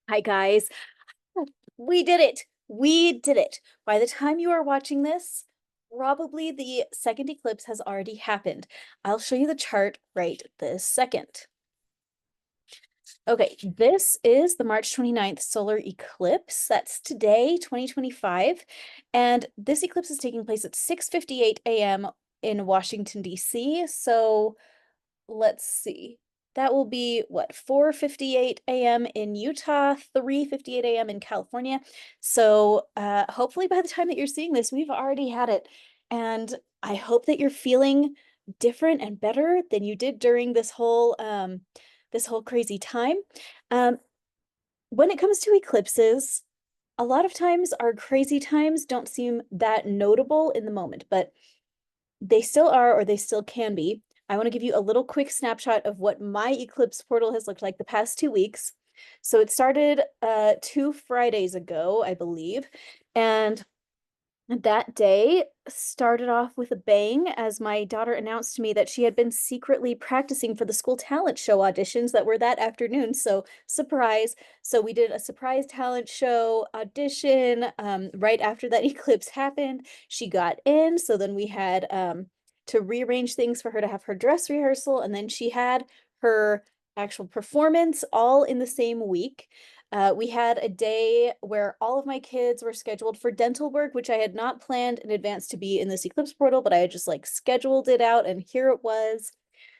Hi, guys. We did it. We did it. By the time you are watching this, probably the second eclipse has already happened. I'll show you the chart right this second. Okay, this is the March 29th solar eclipse. That's today, 2025. And this eclipse is taking place at 6:58 a.m. in Washington, D.C. So let's see. That will be what, 4:58 a.m. in Utah, 3:58 a.m. in California. So hopefully by the time that you're seeing this, we've already had it. And I hope that you're feeling different and better than you did during this whole crazy time. Um, when it comes to eclipses, a lot of times our crazy times don't seem that notable in the moment, but they still are, or they still can be. I want to give you a little quick snapshot of what my eclipse portal has looked like the past 2 weeks. So it started 2 Fridays ago, I believe, and that day started off with a bang as my daughter announced to me that she had been secretly practicing for the school talent show auditions that were that afternoon. So, surprise. So, we did a surprise talent show audition right after that eclipse happened. She got in. So, then we had to rearrange things for her to have her dress rehearsal. And then she had her actual performance all in the same week. We had a day where all of my kids were scheduled for dental work, which I had not planned in advance to be in this eclipse portal, but I had just like scheduled it out and here it was.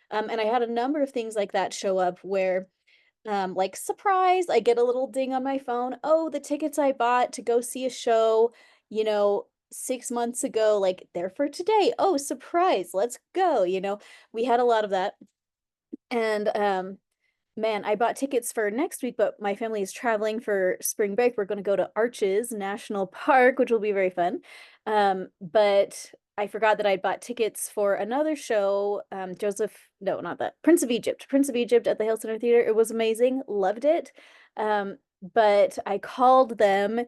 And I had a number of things like that show up where, like, surprise, I get a little ding on my phone. Oh, the tickets I bought to go see a show, 6 months ago, like they're for today. Oh, surprise, let's go. We had a lot of that. And man, I bought tickets for next week, but my family is traveling for spring break. We're going to go to Arches National Park, which will be very fun. But I forgot that I bought tickets for another show, no, not that, Prince of Egypt at the Hill Center Theater. It was amazing, loved it. But I called them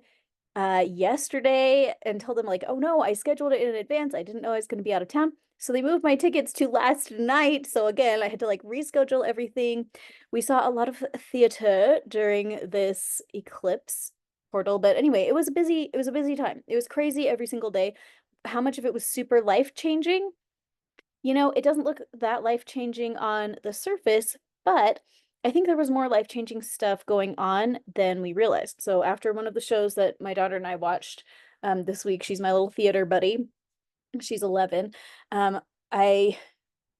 yesterday and told them like, oh no, I scheduled it in advance. I didn't know I was going to be out of town. So they moved my tickets to last night. So again, I had to like reschedule everything. We saw a lot of theater during this eclipse portal, but anyway, it was a busy time. It was crazy every single day. How much of it was super life-changing? It doesn't look that life-changing on the surface, but I think there was more life-changing stuff going on than we realized. So after one of the shows that my daughter and I watched this week, she's my little theater buddy. She's 11. Um, I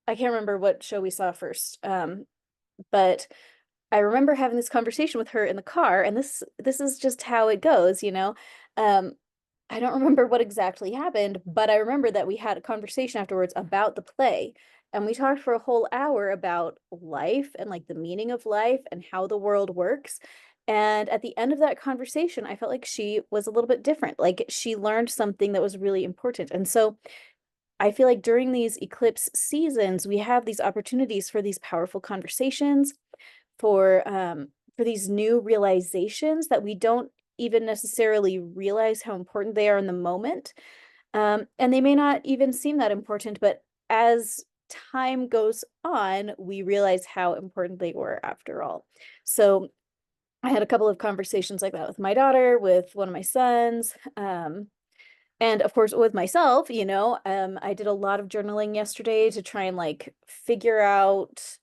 I can't remember what show we saw first. But I remember having this conversation with her in the car, and this is just how it goes. Um, I don't remember what exactly happened, but I remember that we had a conversation afterwards about the play, and we talked for a whole hour about life and like the meaning of life and how the world works. And at the end of that conversation, I felt like she was a little bit different. Like she learned something that was really important. And so I feel like during these eclipse seasons, we have these opportunities for these powerful conversations, for these new realizations that we don't even necessarily realize how important they are in the moment. And they may not even seem that important, but as time goes on, we realize how important they were after all. So I had a couple of conversations like that with my daughter, with one of my sons, and of course with myself. I did a lot of journaling yesterday to try and like figure out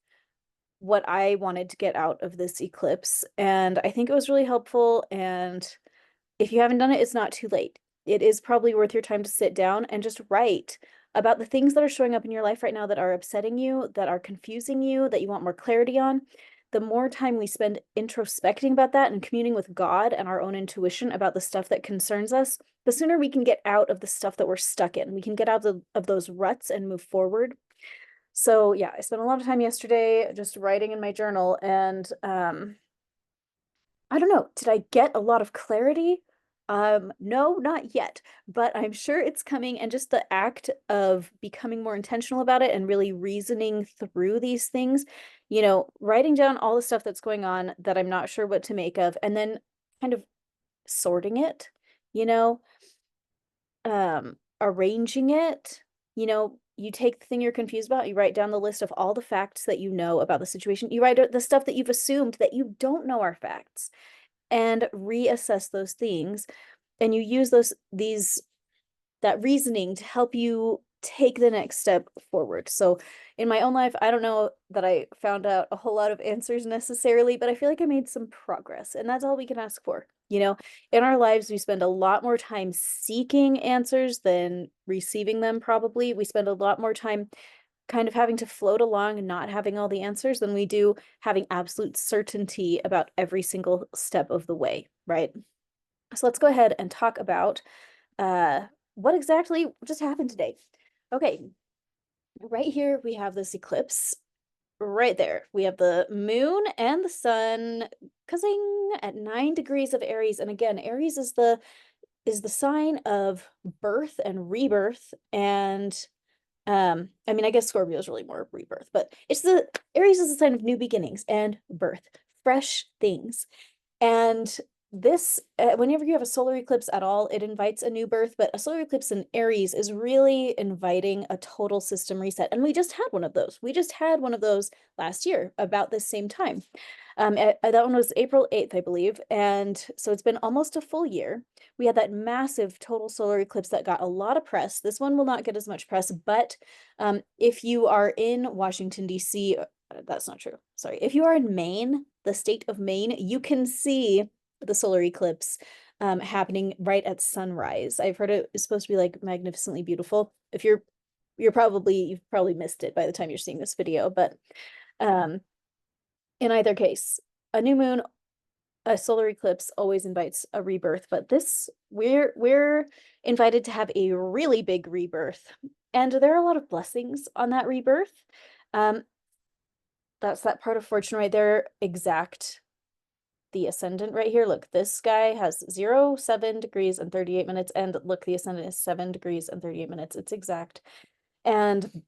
what I wanted to get out of this eclipse. And I think it was really helpful. And if you haven't done it, it's not too late. It is probably worth your time to sit down and just write about the things that are showing up in your life right now that are upsetting you, that are confusing you, that you want more clarity on. The more time we spend introspecting about that and communing with God and our own intuition about the stuff that concerns us, the sooner we can get out of the stuff that we're stuck in. We can get out of those ruts and move forward. So yeah, I spent a lot of time yesterday just writing in my journal, and I don't know, did I get a lot of clarity? No, not yet, but I'm sure it's coming. And just the act of becoming more intentional about it and really reasoning through these things, writing down all the stuff that's going on that I'm not sure what to make of, and then kind of sorting it, you know, arranging it. You take the thing you're confused about, you write down the list of all the facts that you know about the situation. You write the stuff that you've assumed that you don't know are facts. and reassess those things. And you use that reasoning to help you take the next step forward. So in my own life, I don't know that I found out a whole lot of answers necessarily, but I feel like I made some progress, and that's all we can ask for. In our lives, we spend a lot more time seeking answers than receiving them, probably. We spend a lot more time kind of having to float along and not having all the answers than we do having absolute certainty about every single step of the way, right? So let's go ahead and talk about uh, what exactly just happened today. Okay, right here we have this eclipse. Right there, we have the moon and the sun cousin at 9 degrees of Aries. And again, Aries is the sign of birth and rebirth. And I mean, I guess Scorpio is really more rebirth, but Aries is the sign of new beginnings and birth, fresh things. And this, whenever you have a solar eclipse at all, it invites a new birth, but a solar eclipse in Aries is really inviting a total system reset. And we just had one of those. We just had one of those last year about this same time. That one was April 8th, I believe. And so it's been almost a full year. We had that massive total solar eclipse that got a lot of press. This one will not get as much press, but if you are in Washington, D.C., that's not true. Sorry. If you are in Maine, the state of Maine, you can see the solar eclipse happening right at sunrise. I've heard it is supposed to be like magnificently beautiful. If you've probably missed it by the time you're seeing this video, but in either case, a new moon, a solar eclipse always invites a rebirth, but this we're invited to have a really big rebirth. And there are a lot of blessings on that rebirth. That's that part of fortune right there, exact the ascendant right here. Look, this guy has 0, 7 degrees and 38 minutes. And look, the ascendant is 7 degrees and 38 minutes. It's exact. And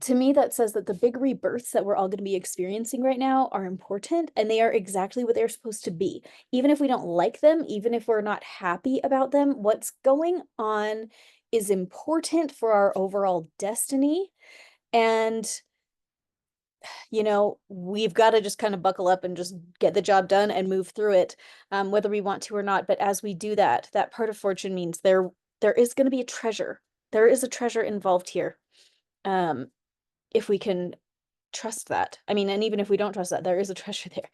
to me, that says that the big rebirths that we're all going to be experiencing right now are important, and they are exactly what they're supposed to be. Even if we don't like them, even if we're not happy about them, what's going on is important for our overall destiny. And we've got to just kind of buckle up and just get the job done and move through it, whether we want to or not. But as we do that, that part of fortune means there is going to be a treasure. There is a treasure involved here. If we can trust that. I mean, and even if we don't trust that, there is a treasure there.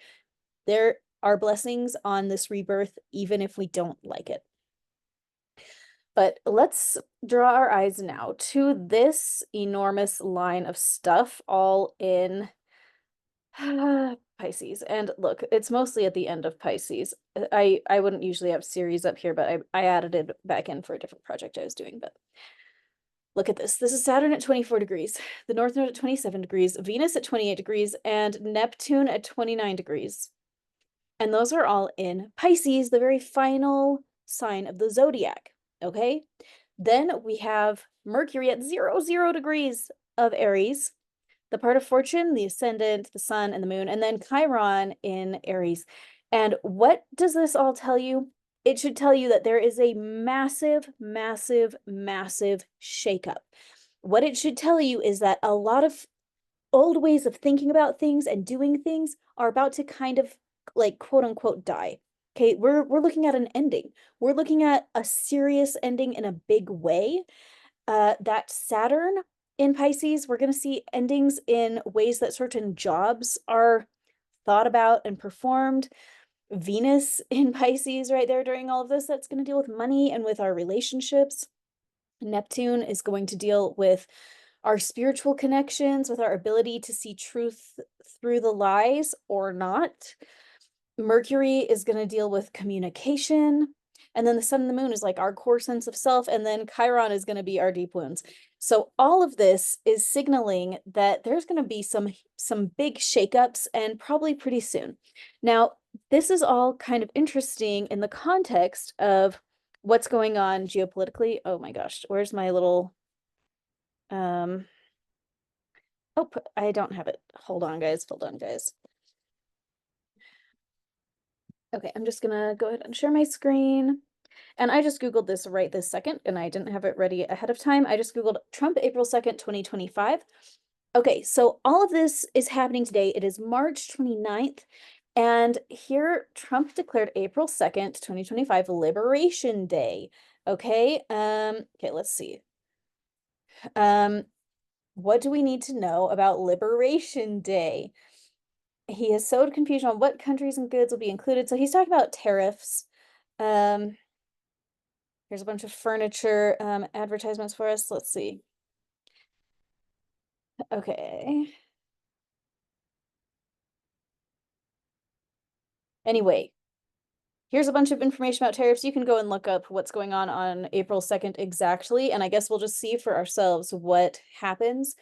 There are blessings on this rebirth, even if we don't like it. But let's draw our eyes now to this enormous line of stuff all in Pisces. And look, it's mostly at the end of Pisces. I wouldn't usually have series up here, but I added it back in for a different project I was doing. But look at this. This is Saturn at 24 degrees, the North Node at 27 degrees, Venus at 28 degrees, and Neptune at 29 degrees. And those are all in Pisces, the very final sign of the zodiac. Okay. Then we have Mercury at 0 degrees of Aries, the part of fortune, the ascendant, the sun, and the moon, and then Chiron in Aries. And what does this all tell you? It should tell you that there is a massive, massive, massive shakeup. What it should tell you is that a lot of old ways of thinking about things and doing things are about to kind of like quote unquote die. Okay, we're looking at an ending. We're looking at a serious ending in a big way. That Saturn in Pisces, we're going to see endings in ways that certain jobs are thought about and performed. Venus in Pisces right there during all of this, that's going to deal with money and with our relationships. Neptune is going to deal with our spiritual connections, with our ability to see truth through the lies or not. Mercury is going to deal with communication. And then the sun and the moon is like our core sense of self. And then Chiron is going to be our deep wounds. So all of this is signaling that there's going to be some big shakeups, and probably pretty soon. Now, this is all kind of interesting in the context of what's going on geopolitically. Oh my gosh, where's my little oh, I don't have it. Hold on, guys. Okay, I'm just gonna go ahead and share my screen. And I just Googled this right this second, and I didn't have it ready ahead of time. I just Googled Trump, April 2nd, 2025. Okay, so all of this is happening today. It is March 29th, And here Trump declared April 2nd, 2025 Liberation Day. Okay. Okay, let's see. What do we need to know about Liberation Day? He has sowed confusion on what countries and goods will be included. So he's talking about tariffs. Um, here's a bunch of furniture advertisements for us. Let's see. Okay. Anyway, here's a bunch of information about tariffs. You can go and look up what's going on April 2nd exactly, and I guess we'll just see for ourselves what happens.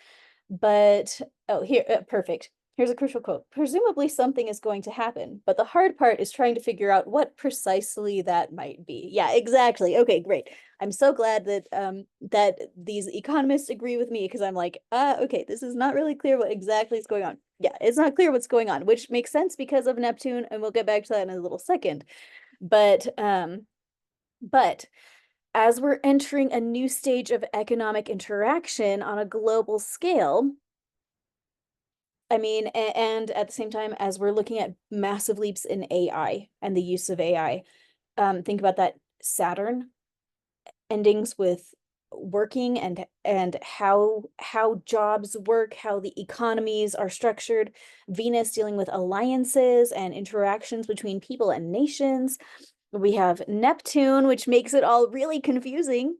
But, oh, here, perfect. Here's a crucial quote. Presumably something is going to happen, but the hard part is trying to figure out what precisely that might be. Yeah, exactly. Okay, great. I'm so glad that that these economists agree with me because I'm like, okay, this is not really clear what exactly is going on. Yeah, it's not clear what's going on, which makes sense because of Neptune, and we'll get back to that in a little second. But as we're entering a new stage of economic interaction on a global scale, I mean, and at the same time, as we're looking at massive leaps in AI and the use of AI, think about that Saturn endings with working and how jobs work, how the economies are structured, Venus dealing with alliances and interactions between people and nations. We have Neptune, which makes it all really confusing.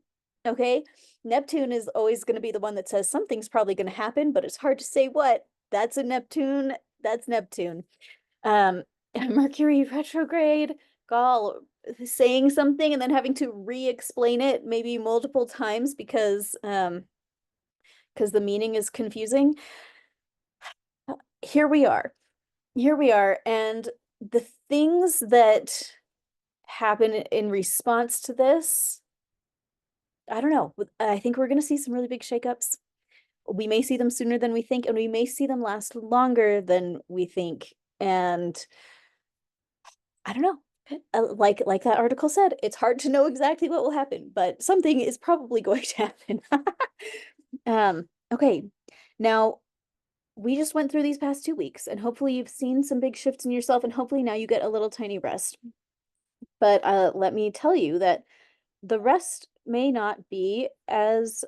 Okay. Neptune is always going to be the one that says something's probably going to happen, but it's hard to say what. That's a Neptune. That's Neptune. Um, Mercury retrograde, Gaul saying something and then having to re-explain it maybe multiple times because the meaning is confusing. Here we are. Here we are. And the things that happen in response to this, I don't know. I think we're going to see some really big shakeups. We may see them sooner than we think, and we may see them last longer than we think. And I don't know. Like that article said, it's hard to know exactly what will happen, but something is probably going to happen. Okay. Now we just went through these past 2 weeks, and hopefully you've seen some big shifts in yourself, and hopefully now you get a little tiny rest. But let me tell you that the rest may not be as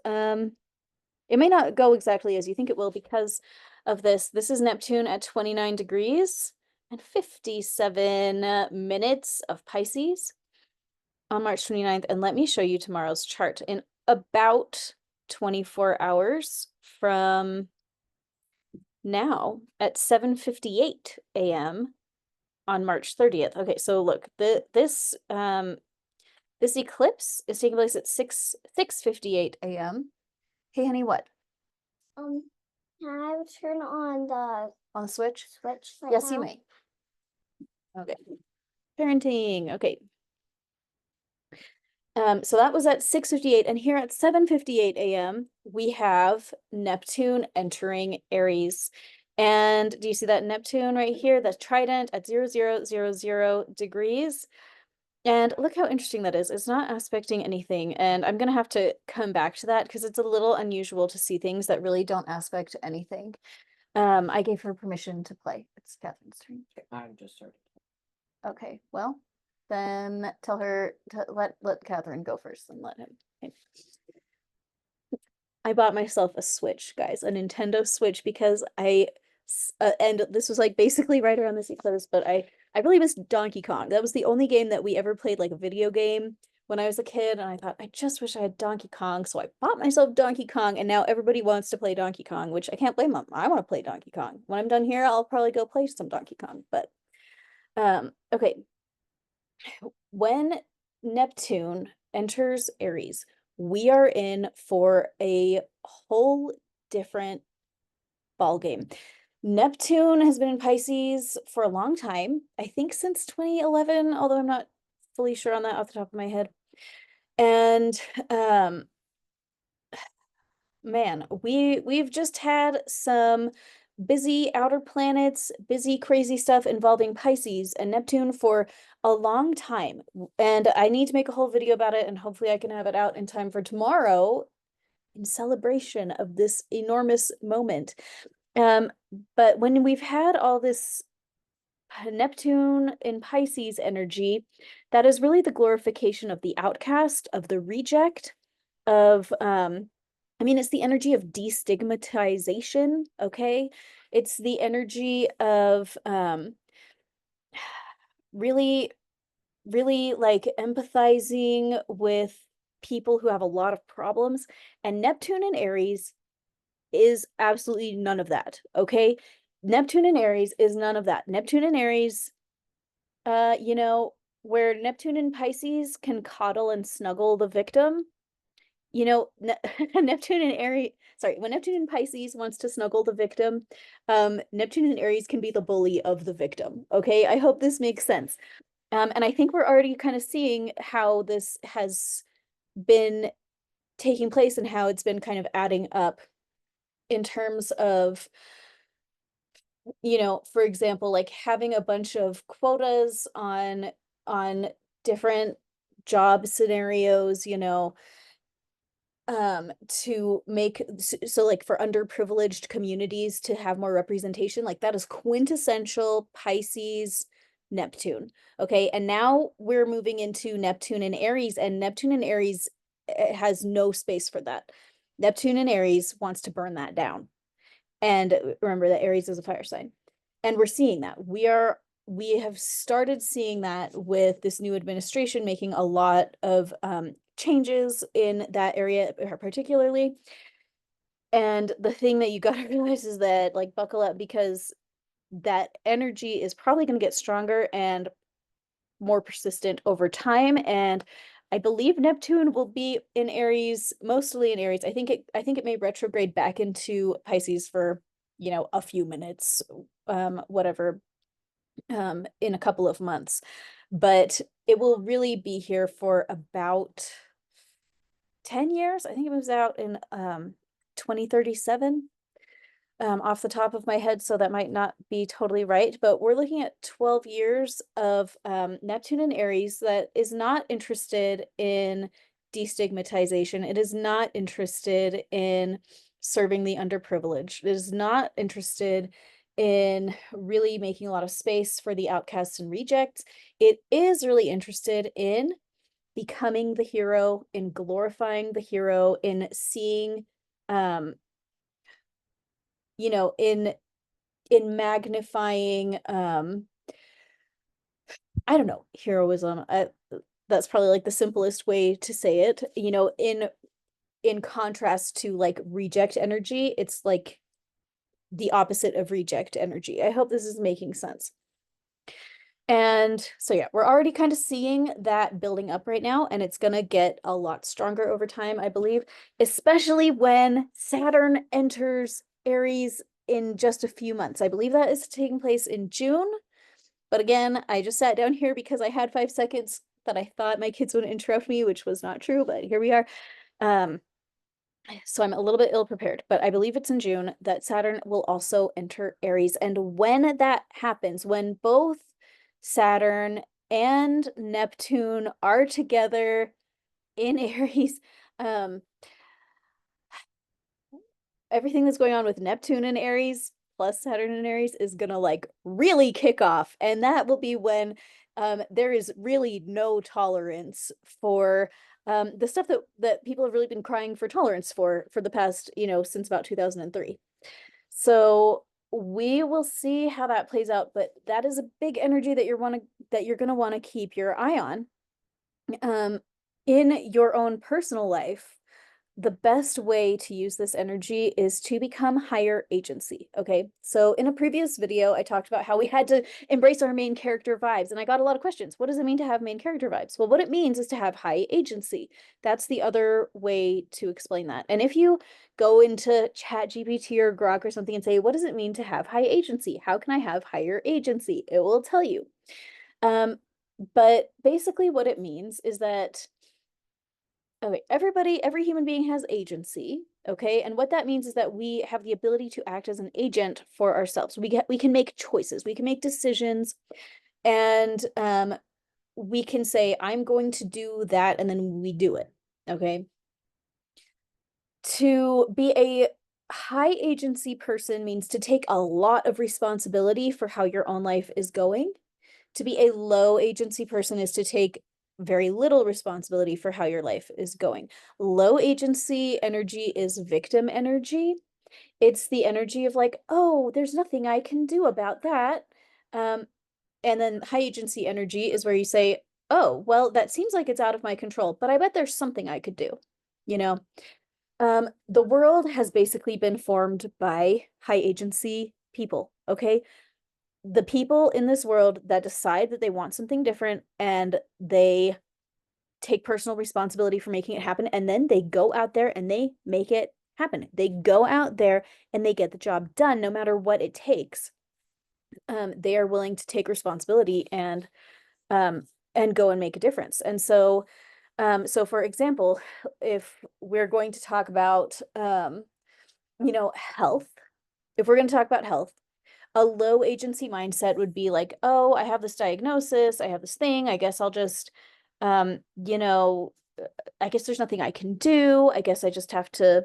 it may not go exactly as you think it will because of this. This is Neptune at 29 degrees and 57 minutes of Pisces on March 29th. And let me show you tomorrow's chart in about 24 hours from now at 7:58 a.m. on March 30th. Okay, so look, this eclipse is taking place at 6:58 a.m. Hey, honey, what? Um, can I turn on the switch? switch right Yes, now? you may. Okay. Parenting. Okay. So that was at 6:58, and here at 7:58 a.m. we have Neptune entering Aries. And do you see that Neptune right here, the trident at 0000 degrees? And look how interesting that is. It's not aspecting anything. And I'm going to have to come back to that because it's a little unusual to see things that really don't aspect anything. I gave her permission to play. It's Catherine's turn. I'm just starting. Okay, well, then tell her to let Catherine go first and let him. Okay. I bought myself a Switch, guys, a Nintendo Switch because and this was like basically right around this eclipse, but I really missed Donkey Kong. That was the only game that we ever played like a video game when I was a kid, and I thought I just wish I had Donkey Kong, so I bought myself Donkey Kong, and now everybody wants to play Donkey Kong, which I can't blame them. I want to play Donkey Kong. When I'm done here, I'll probably go play some Donkey Kong, but okay. When Neptune enters Aries, we are in for a whole different ball game. Neptune has been in Pisces for a long time, I think since 2011, although I'm not fully sure on that off the top of my head. And man, we've just had some busy outer planets, busy crazy stuff involving Pisces and Neptune for a long time. And I need to make a whole video about it, and hopefully I can have it out in time for tomorrow in celebration of this enormous moment. But when we've had all this Neptune in Pisces energy, that is really the glorification of the outcast, of the reject, of I mean, it's the energy of destigmatization, okay? It's the energy of really, really like empathizing with people who have a lot of problems. And Neptune in Aries is absolutely none of that, okay? Neptune in Aries is none of that. Neptune in Aries, you know, where Neptune in Pisces can coddle and snuggle the victim, you know, Neptune in Aries, sorry, when Neptune in Pisces wants to snuggle the victim, Neptune in Aries can be the bully of the victim. Okay, I hope this makes sense. And I think we're already kind of seeing how this has been taking place and how it's been kind of adding up in terms of, you know, for example, like having a bunch of quotas on different job scenarios, you know, to make so like for underprivileged communities to have more representation, like that is quintessential Pisces Neptune. Okay, and now we're moving into Neptune and Aries, and Neptune and Aries has no space for that. Neptune and Aries wants to burn that down. And remember that Aries is a fire sign. And we're seeing that. We have started seeing that with this new administration making a lot of changes in that area particularly. And the thing that you got to realize is that, like, buckle up, because that energy is probably going to get stronger and more persistent over time. And I believe Neptune will be in Aries, mostly in Aries. I think it may retrograde back into Pisces for, you know, a few minutes, whatever, in a couple of months. But it will really be here for about 10 years. I think it moves out in 2037, off the top of my head, so that might not be totally right, but we're looking at 12 years of Neptune and Aries that is not interested in destigmatization. It is not interested in serving the underprivileged. It is not interested in really making a lot of space for the outcasts and rejects. It is really interested in becoming the hero, in glorifying the hero, in seeing you know, in magnifying I don't know, heroism. That's probably like the simplest way to say it. You know, in contrast to like reject energy, it's like the opposite of reject energy. I hope this is making sense. And so yeah, we're already kind of seeing that building up right now, and it's gonna get a lot stronger over time, I believe, especially when Saturn enters Aries in just a few months. I believe that is taking place in June. But again, I just sat down here because I had 5 seconds that I thought my kids would interrupt me, which was not true, but here we are. Um, so I'm a little bit ill prepared, but I believe it's in June that Saturn will also enter Aries. And when that happens, when both Saturn and Neptune are together in Aries, um, everything that's going on with Neptune and Aries plus Saturn and Aries is gonna like really kick off. And that will be when there is really no tolerance for the stuff that people have really been crying for tolerance for the past, you know, since about 2003. So we will see how that plays out, but that is a big energy that you're gonna want to keep your eye on. Um, in your own personal life, the best way to use this energy is to become higher agency. Okay. So in a previous video, I talked about how we had to embrace our main character vibes, and I got a lot of questions. What does it mean to have main character vibes? Well, what it means is to have high agency. That's the other way to explain that. And if you go into ChatGPT or Grok or something and say, what does it mean to have high agency? How can I have higher agency? It will tell you. Um, but basically what it means is that, okay, every human being has agency, okay? And what that means is that we have the ability to act as an agent for ourselves. We can make choices, we can make decisions, and we can say, I'm going to do that, and then we do it, okay? To be a high agency person means to take a lot of responsibility for how your own life is going. To be a low agency person is to take very little responsibility for how your life is going. Low agency energy is victim energy. It's the energy of like, oh, there's nothing I can do about that. Um, and then high agency energy is where you say, oh, well, that seems like it's out of my control, but I bet there's something I could do, you know? The world has basically been formed by high agency people, okay? The people in this world that decide that they want something different and they take personal responsibility for making it happen, and then they go out there and they make it happen. They go out there and they get the job done no matter what it takes. They are willing to take responsibility um and go and make a difference. And so so for example, if we're going to talk about health, if we're going to talk about health, a low agency mindset would be like, oh, I have this diagnosis, I have this thing, I guess I'll just, um, you know, I guess there's nothing I can do. I guess I just have to,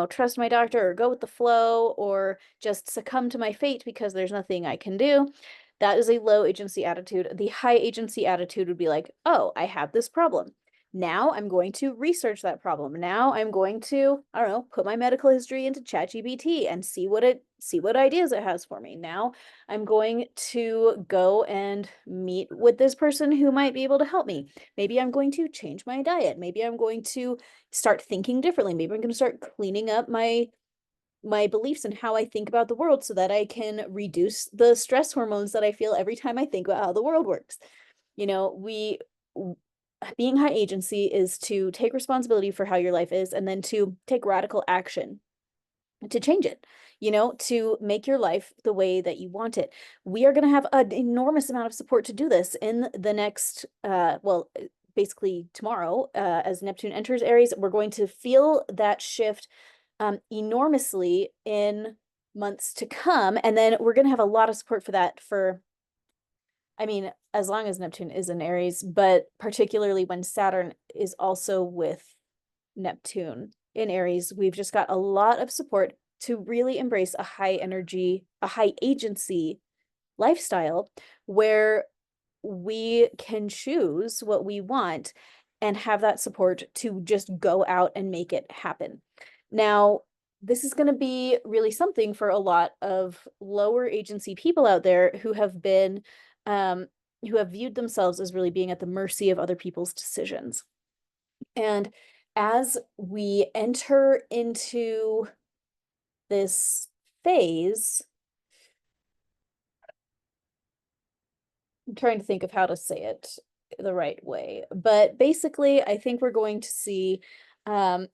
trust my doctor or go with the flow or just succumb to my fate because there's nothing I can do. That is a low agency attitude. The high agency attitude would be like, oh, I have this problem. Now I'm going to research that problem. Now I'm going to, I don't know, put my medical history into ChatGPT and see what ideas it has for me. Now I'm going to go and meet with this person who might be able to help me. Maybe I'm going to change my diet. Maybe I'm going to start thinking differently. Maybe I'm going to start cleaning up my beliefs and how I think about the world so that I can reduce the stress hormones that I feel every time I think about how the world works. You know, we being high agency is to take responsibility for how your life is and then to take radical action to change it, to make your life the way that you want it. We are going to have an enormous amount of support to do this in the next, basically tomorrow, as Neptune enters Aries. We're going to feel that shift enormously in months to come. And then we're going to have a lot of support for that I mean, as long as Neptune is in Aries, but particularly when Saturn is also with Neptune in Aries, we've just got a lot of support to really embrace a high energy, a high agency lifestyle where we can choose what we want and have that support to just go out and make it happen. Now, this is going to be really something for a lot of lower agency people out there um, who have viewed themselves as really being at the mercy of other people's decisions. And as we enter into this phase, I'm trying to think of how to say it the right way, but basically, I think we're going to see um,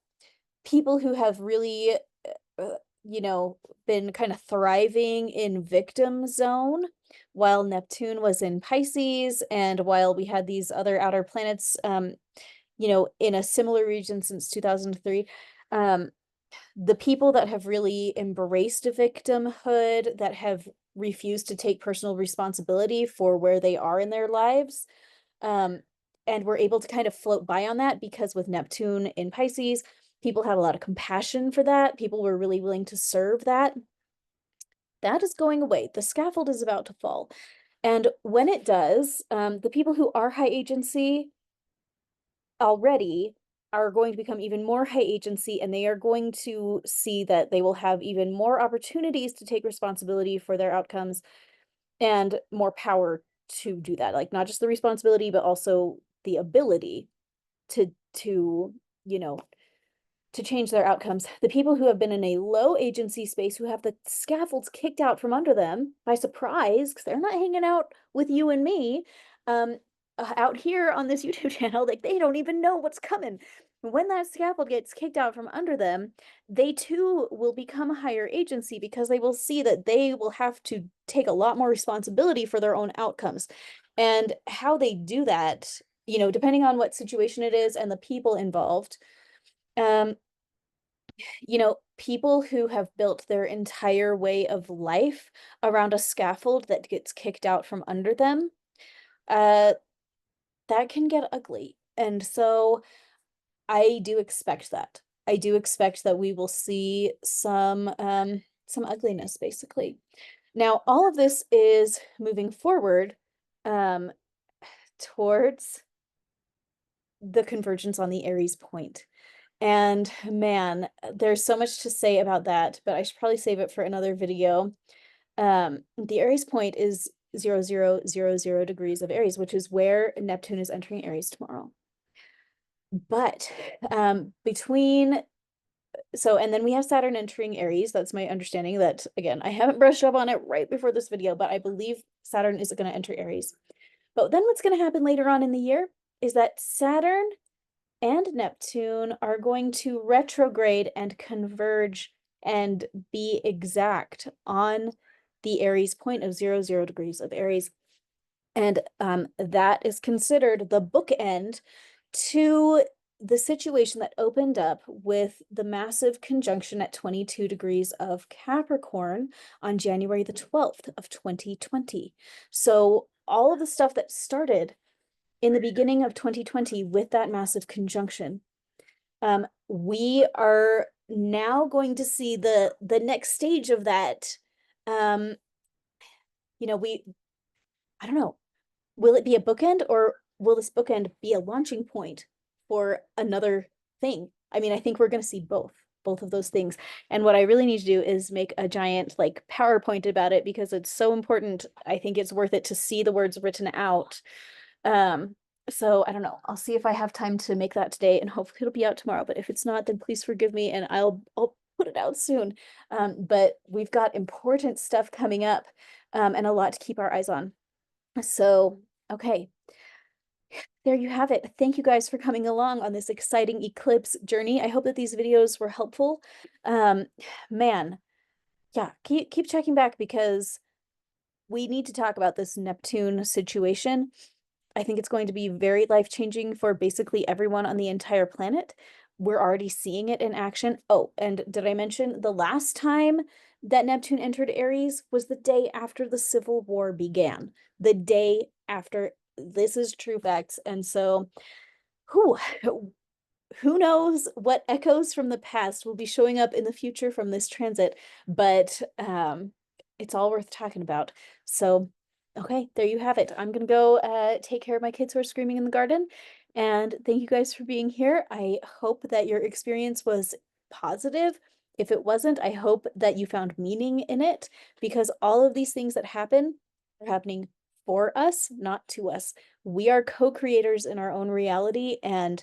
people who have really, uh, been kind of thriving in victim zone while Neptune was in Pisces and while we had these other outer planets, in a similar region since 2003. Um, the people that have really embraced victimhood, that have refused to take personal responsibility for where they are in their lives, um, and were able to kind of float by on that because with Neptune in Pisces, people had a lot of compassion for that. People were really willing to serve that. That is going away. The scaffold is about to fall. And when it does, the people who are high agency already are going to become even more high agency, and they are going to see that they will have even more opportunities to take responsibility for their outcomes and more power to do that. Like not just the responsibility, but also the ability to, you know, to change their outcomes. The people who have been in a low agency space, who have the scaffolds kicked out from under them by surprise, because they're not hanging out with you and me, out here on this YouTube channel, like they don't even know what's coming. When that scaffold gets kicked out from under them, they too will become higher agency because they will see that they will have to take a lot more responsibility for their own outcomes. And how they do that, depending on what situation it is and the people involved, um, people who have built their entire way of life around a scaffold that gets kicked out from under them, uh, that can get ugly. And so I do expect that. I do expect that we will see some ugliness basically. Now, all of this is moving forward um, towards the convergence on the Aries point. And man, there's so much to say about that, but I should probably save it for another video. The Aries point is 0000 of Aries, which is where Neptune is entering Aries tomorrow. But between and then we have Saturn entering Aries. That's my understanding. That again, I haven't brushed up on it right before this video, but I believe Saturn is going to enter Aries. But then what's going to happen later on in the year is that Saturn and Neptune are going to retrograde and converge and be exact on the Aries point of 00 of Aries. And that is considered the bookend to the situation that opened up with the massive conjunction at 22 degrees of Capricorn on January the 12th of 2020. So all of the stuff that started in the beginning of 2020 with that massive conjunction, we are now going to see the next stage of that. You know, I don't know, will it be a bookend or will this bookend be a launching point for another thing? I mean, I think we're going to see both of those things. And what I really need to do is make a giant like PowerPoint about it because it's so important. I think it's worth it to see the words written out. So I don't know. I'll see if I have time to make that today and hopefully it'll be out tomorrow. But if it's not, then please forgive me and I'll put it out soon. But we've got important stuff coming up and a lot to keep our eyes on. So, okay, there you have it. Thank you guys for coming along on this exciting eclipse journey. I hope that these videos were helpful. Man, yeah, keep checking back because we need to talk about this Neptune situation. I think it's going to be very life-changing for basically everyone on the entire planet. We're already seeing it in action. Oh, and did I mention the last time that Neptune entered Aries was the day after the Civil War began? The day after. This is true facts. And so, who who knows what echoes from the past will be showing up in the future from this transit, but it's all worth talking about. So, okay, there you have it. I'm gonna go take care of my kids who are screaming in the garden. And thank you guys for being here. I hope that your experience was positive. If it wasn't, I hope that you found meaning in it because all of these things that happen are happening for us, not to us. We are co-creators in our own reality, and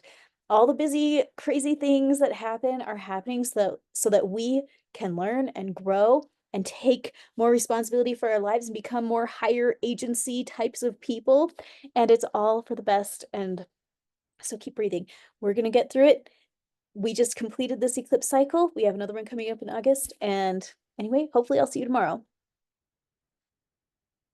all the busy, crazy things that happen are happening so that we can learn and grow and take more responsibility for our lives and become more higher agency types of people. And it's all for the best. And so keep breathing. We're going to get through it. We just completed this eclipse cycle. We have another one coming up in August. And anyway, hopefully I'll see you tomorrow.